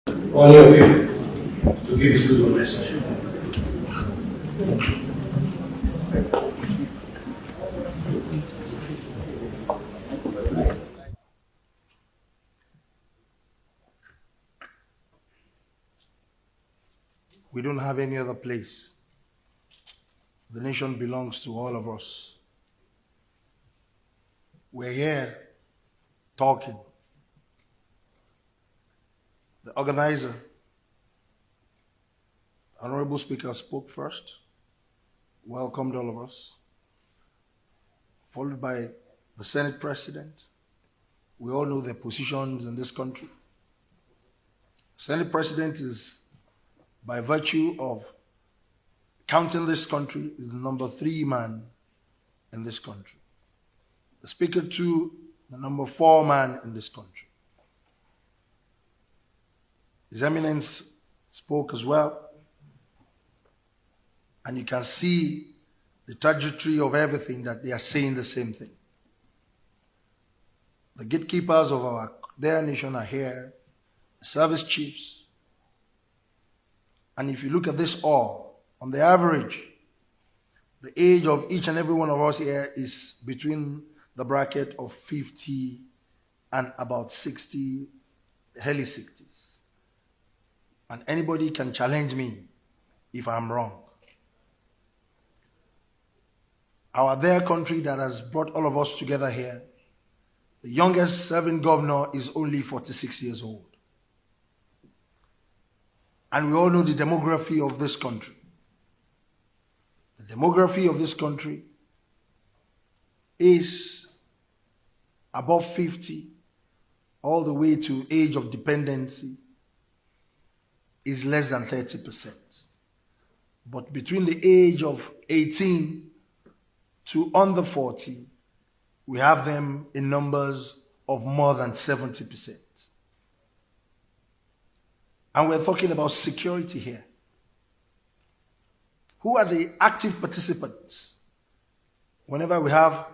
Ooni of Ife to give his little message. We don't have any other place. The nation belongs to all of us. We're here talking. The organizer, Honorable Speaker, spoke first, welcomed all of us, followed by the Senate President. We all know their positions in this country. Senate President is, by virtue of counting this country, is the number 3 man in this country. The Speaker too, the number 4 man in this country. His Eminence spoke as well, and you can see the trajectory of everything that they are saying the same thing. The gatekeepers of their nation are here, the service chiefs. And if you look at this all, on the average, the age of each and every one of us here is between the bracket of 50 and about 60, early 60s. And anybody can challenge me if I'm wrong. Our dear country that has brought all of us together here, the youngest serving governor is only 46 years old. And we all know the demography of this country. The demography of this country is above 50, all the way to age of dependency is less than 30%. But between the age of 18 to under 40, we have them in numbers of more than 70%. And we're talking about security here. Who are the active participants whenever we have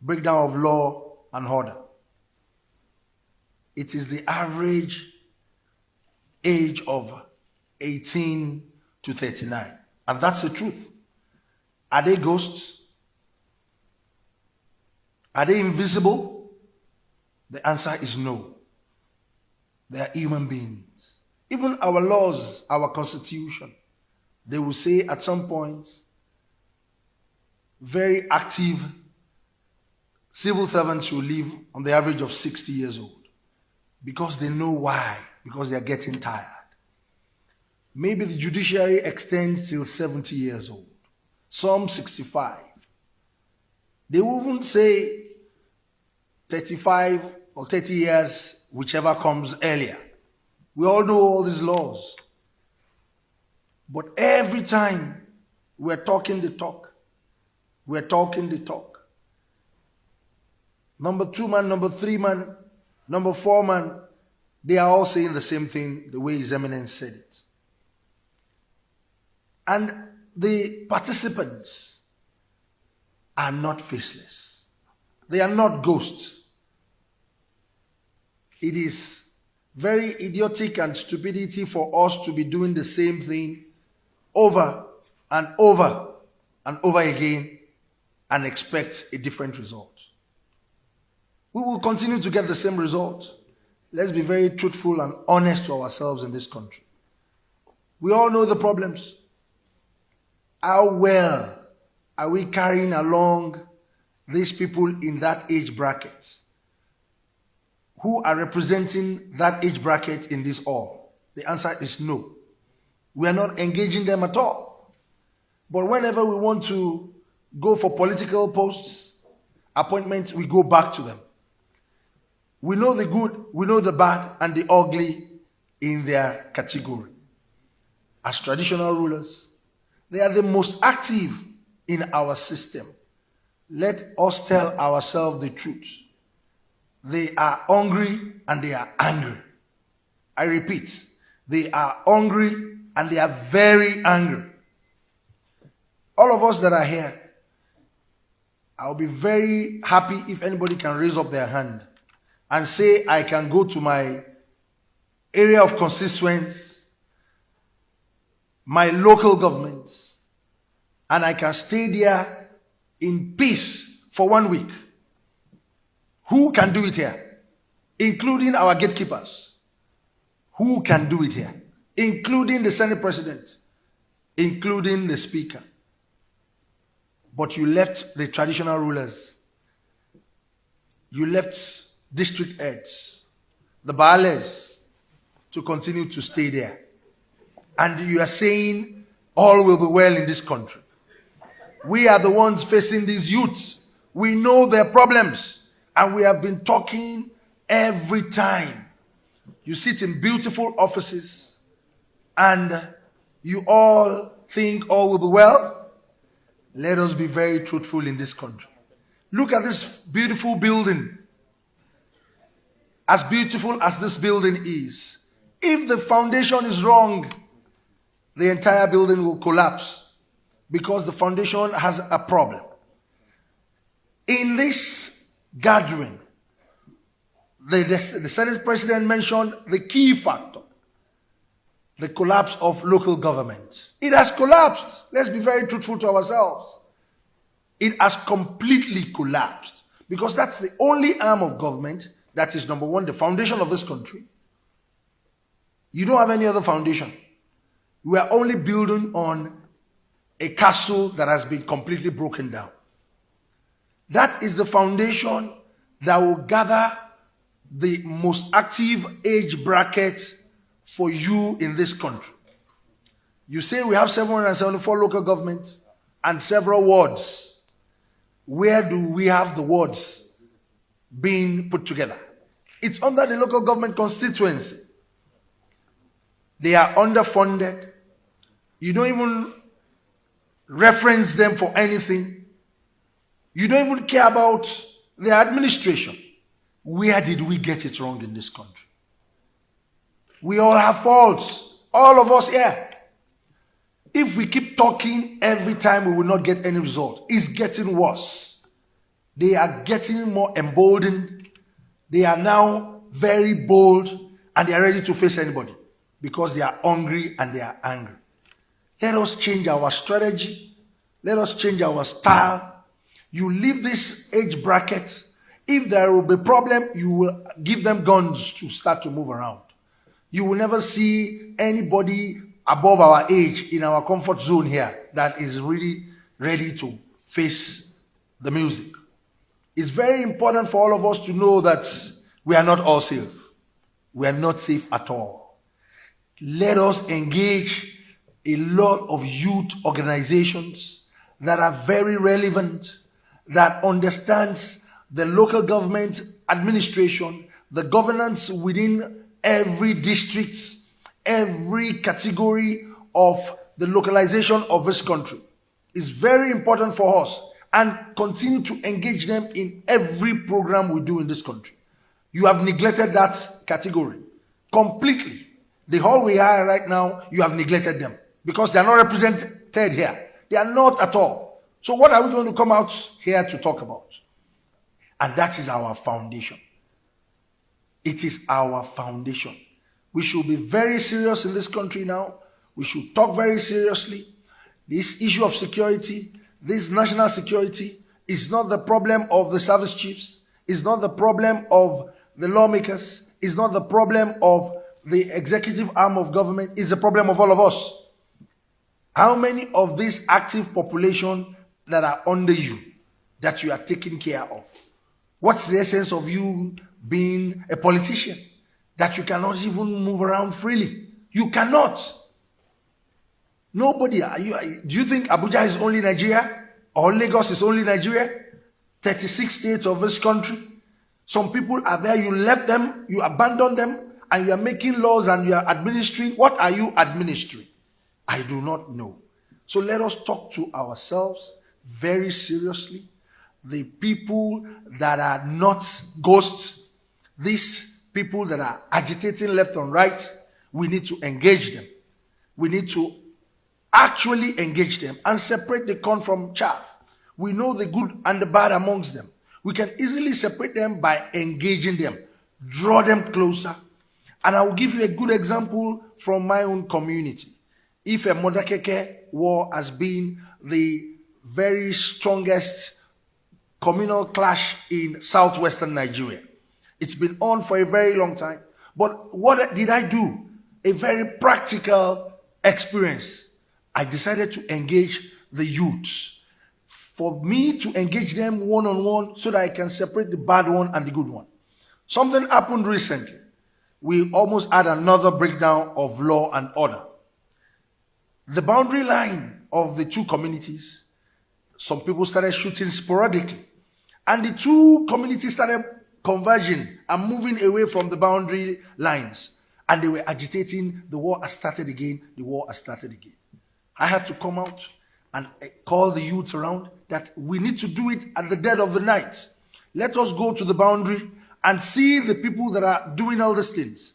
breakdown of law and order? It is the average age of 18 to 39. And that's the truth. Are they ghosts? Are they invisible? The answer is no. They are human beings. Even our laws, our constitution, they will say at some point, very active civil servants will live on the average of 60 years old. Because they know why. Because they are getting tired. Maybe the judiciary extends till 70 years old. Some 65. They will even say 35 or 30 years, whichever comes earlier. We all know all these laws. But every time we're talking the talk, we're talking the talk. Number 2 man, number 3 man, number 4 man, they are all saying the same thing the way His Eminence said it. And the participants are not faceless. They are not ghosts. It is very idiotic and stupidity for us to be doing the same thing over and over and over again and expect a different result. We will continue to get the same result. Let's be very truthful and honest to ourselves in this country. We all know the problems. How well are we carrying along these people in that age bracket who are representing that age bracket in this hall? The answer is no. We are not engaging them at all. But whenever we want to go for political posts, appointments, we go back to them. We know the good, we know the bad, and the ugly in their category. As traditional rulers, they are the most active in our system. Let us tell ourselves the truth. They are hungry and they are angry. I repeat, they are hungry and they are very angry. All of us that are here, I'll be very happy if anybody can raise up their hand and say, I can go to my area of constituents, my local governments, and I can stay there in peace for 1 week. Who can do it here? Including our gatekeepers. Who can do it here? Including the Senate President, including the Speaker. But you left the traditional rulers. You left district heads, the Baales, to continue to stay there. And you are saying all will be well in this country. We are the ones facing these youths. We know their problems. And we have been talking every time. You sit in beautiful offices and you all think all will be well. Let us be very truthful in this country. Look at this beautiful building. As beautiful as this building is, if the foundation is wrong, the entire building will collapse because the foundation has a problem. In this gathering, the Senate President mentioned the key factor, the collapse of local government. It has collapsed. Let's be very truthful to ourselves. It has completely collapsed because that's the only arm of government that is, number one, the foundation of this country. You don't have any other foundation. We are only building on a castle that has been completely broken down. That is the foundation that will gather the most active age bracket for you in this country. You say we have 774 local governments and several wards. Where do we have the wards being put together? It's under the local government constituency. They are underfunded. You don't even reference them for anything. You don't even care about their administration. Where did we get it wrong in this country? We all have faults. All of us here. If we keep talking every time, we will not get any result. It's getting worse. They are getting more emboldened. They are now very bold and they are ready to face anybody because they are hungry and they are angry. Let us change our strategy. Let us change our style. You leave this age bracket. If there will be a problem, you will give them guns to start to move around. You will never see anybody above our age in our comfort zone here that is really ready to face the music. It's very important for all of us to know that we are not all safe. We are not safe at all. Let us engage a lot of youth organizations that are very relevant, that understands the local government administration, the governance within every district, every category of the localization of this country. It's very important for us, and continue to engage them in every program we do in this country. You have neglected that category completely. The whole we are right now, you have neglected them because they are not represented here. They are not at all. So what are we going to come out here to talk about? And that is our foundation. It is our foundation. We should be very serious in this country now. We should talk very seriously. This issue of security, this national security, is not the problem of the service chiefs. It's not the problem of the lawmakers. It's not the problem of the executive arm of government. It's the problem of all of us. How many of this active population that are under you that you are taking care of? What's the essence of you being a politician? That you cannot even move around freely. You cannot. Nobody. Do you think Abuja is only Nigeria? Or Lagos is only Nigeria? 36 states of this country. Some people are there, you left them, you abandoned them, and you are making laws and you are administering. What are you administering? I do not know. So let us talk to ourselves very seriously. The people that are not ghosts, these people that are agitating left and right, we need to engage them. We need to actually engage them and separate the corn from chaff. We know the good and the bad amongst them. We can easily separate them by engaging them, draw them closer, And I will give you a good example from my own community. If a Modakeke war has been the very strongest communal clash in southwestern Nigeria. It's been on for a very long time. But what did I do? A very practical experience. I decided to engage the youths. For me to engage them one-on-one so that I can separate the bad one and the good one. Something happened recently. We almost had another breakdown of law and order. The boundary line of the two communities, some people started shooting sporadically. And the two communities started converging and moving away from the boundary lines. And they were agitating. The war has started again. The war has started again. I had to come out and call the youths around that we need to do it at the dead of the night. Let us go to the boundary and see the people that are doing all these things.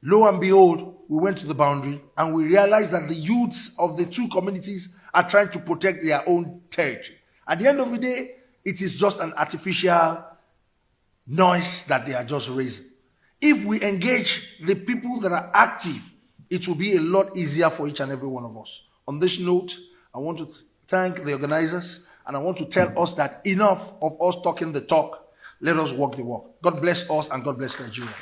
Lo and behold, we went to the boundary and we realized that the youths of the two communities are trying to protect their own territory. At the end of the day, it is just an artificial noise that they are just raising. If we engage the people that are active, it will be a lot easier for each and every one of us. On this note, I want to thank the organizers and I want to tell us that enough of us talking the talk. Let us walk the walk. God bless us and God bless Nigeria.